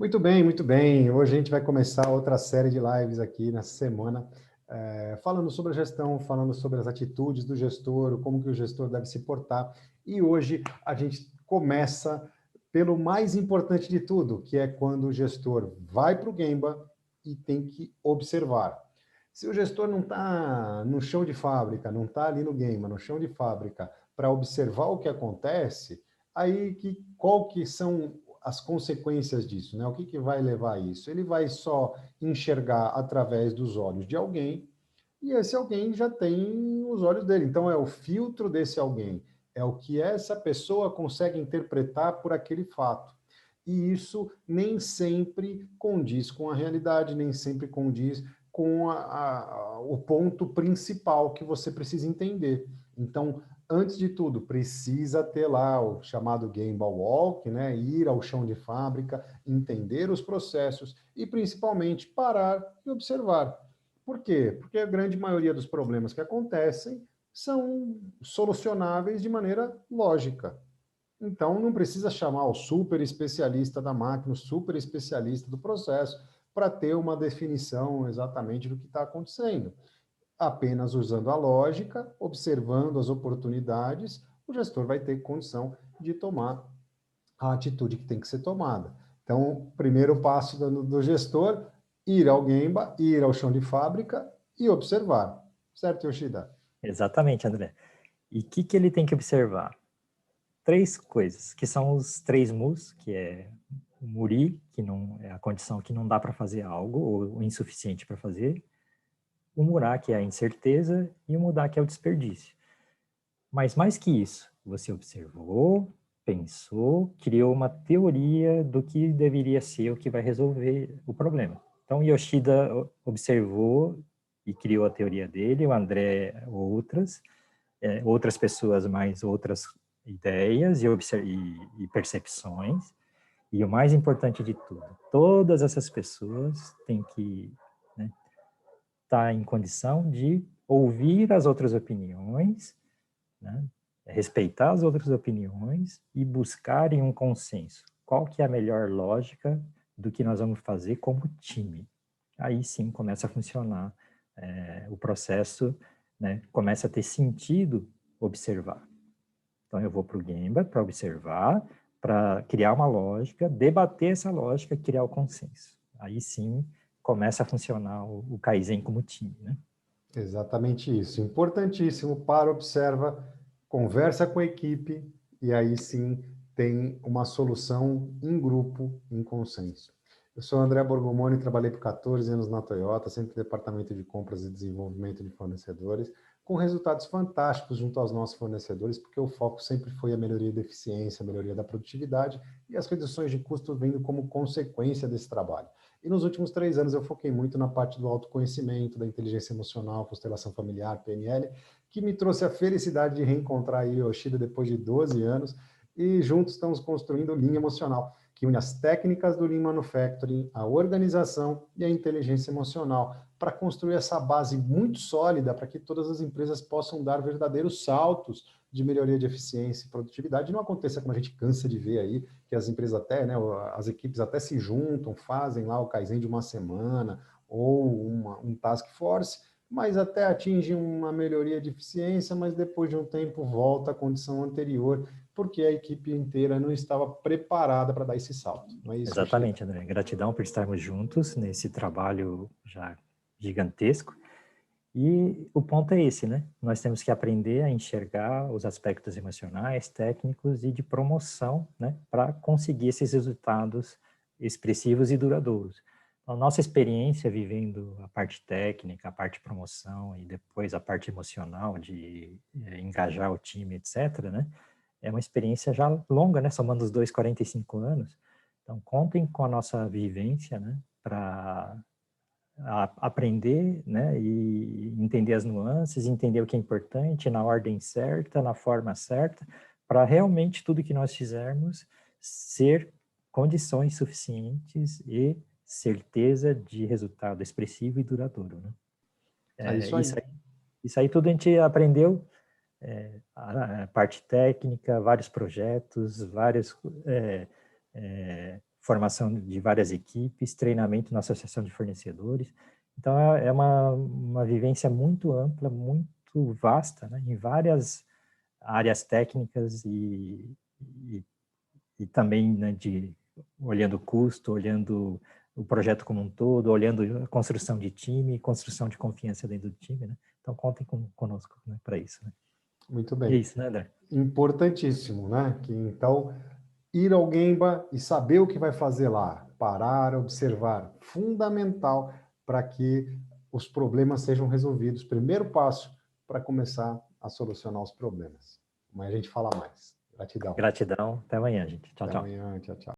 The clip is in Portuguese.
Muito bem, muito bem. Hoje a gente vai começar outra série de lives aqui nessa semana, falando sobre a gestão, falando sobre as atitudes do gestor, como que o gestor deve se portar. E hoje a gente começa pelo mais importante de tudo, que é quando o gestor vai para o Gemba e tem que observar. Se o gestor não está no chão de fábrica, não está ali no Gemba, no chão de fábrica, para observar o que acontece, aí qual que são as consequências disso, né? O que vai levar a isso? Ele vai só enxergar através dos olhos de alguém, e esse alguém já tem os olhos dele. Então, é o filtro desse alguém, é o que essa pessoa consegue interpretar por aquele fato. E isso nem sempre condiz com a realidade, nem sempre condiz com o ponto principal que você precisa entender. Então, antes de tudo, precisa ter lá o chamado Gemba Walk, né? Ir ao chão de fábrica, entender os processos e, principalmente, parar e observar. Por quê? Porque a grande maioria dos problemas que acontecem são solucionáveis de maneira lógica. Então, não precisa chamar o super especialista da máquina, o super especialista do processo, para ter uma definição exatamente do que está acontecendo. Apenas usando a lógica, observando as oportunidades, o gestor vai ter condição de tomar a atitude que tem que ser tomada. Então, o primeiro passo do gestor, ir ao Gemba, ir ao chão de fábrica e observar. Certo, Yoshida? Exatamente, André. E o que ele tem que observar? Três coisas, que são os três mus, que é o muri, que não é a condição que não dá para fazer algo, ou o insuficiente para fazer, o murá, que é a incerteza, e o mudar, que é o desperdício. Mas mais que isso, você observou, pensou, criou uma teoria do que deveria ser o que vai resolver o problema. Então, Yoshida observou e criou a teoria dele, o André outras pessoas mais outras ideias e percepções. E o mais importante de tudo, todas essas pessoas têm que estar em condição de ouvir as outras opiniões, né, respeitar as outras opiniões e buscarem um consenso. Qual que é a melhor lógica do que nós vamos fazer como time? Aí sim começa a funcionar o processo, né, começa a ter sentido observar. Então eu vou para o Gemba para observar, para criar uma lógica, debater essa lógica, criar o consenso. Aí sim começa a funcionar o Kaizen como time, né? Exatamente isso. Importantíssimo, para, observa, conversa com a equipe e aí sim tem uma solução em grupo, em consenso. Eu sou André Borgomoni, trabalhei por 14 anos na Toyota, sempre no departamento de compras e desenvolvimento de fornecedores, com resultados fantásticos junto aos nossos fornecedores, porque o foco sempre foi a melhoria da eficiência, a melhoria da produtividade e as reduções de custo vindo como consequência desse trabalho. E nos últimos 3 anos eu foquei muito na parte do autoconhecimento, da inteligência emocional, constelação familiar, PNL, que me trouxe a felicidade de reencontrar aí Yoshida depois de 12 anos, e juntos estamos construindo linha emocional, que une as técnicas do Lean Manufacturing, a organização e a inteligência emocional, para construir essa base muito sólida para que todas as empresas possam dar verdadeiros saltos de melhoria de eficiência e produtividade. Não aconteça como a gente cansa de ver aí, que as empresas até, né, as equipes até se juntam, fazem lá o Kaizen de uma semana ou um task force, mas até atingem uma melhoria de eficiência, mas depois de um tempo volta à condição anterior, porque a equipe inteira não estava preparada para dar esse salto. Não é isso, Exatamente, André. Gratidão por estarmos juntos nesse trabalho já gigantesco. E o ponto é esse, né? Nós temos que aprender a enxergar os aspectos emocionais, técnicos e de promoção, né? Para conseguir esses resultados expressivos e duradouros. Então, nossa experiência vivendo a parte técnica, a parte de promoção e depois a parte emocional de engajar o time, etc., né? É uma experiência já longa, né? Somando os dois 45 anos. Então, contem com a nossa vivência, né? Para aprender, né, e entender as nuances, entender o que é importante na ordem certa, na forma certa, para realmente tudo que nós fizermos ser condições suficientes e certeza de resultado expressivo e duradouro, né? É isso aí. Isso aí tudo a gente aprendeu, a parte técnica, vários projetos, várias formação de várias equipes, treinamento na associação de fornecedores. Então, é uma vivência muito ampla, muito vasta, né, em várias áreas técnicas e também, né, olhando o custo, olhando o projeto como um todo, olhando a construção de time, construção de confiança dentro do time, né? Então, contem conosco, né, para isso, né? Muito E é bem. isso, né, André? Importantíssimo, né? Que, então, ir ao Gemba e saber o que vai fazer lá, parar, observar, fundamental para que os problemas sejam resolvidos. Primeiro passo para começar a solucionar os problemas. Amanhã a gente fala mais. Gratidão. Gratidão. Até amanhã, gente. Tchau, Até tchau. amanhã. Tchau, tchau.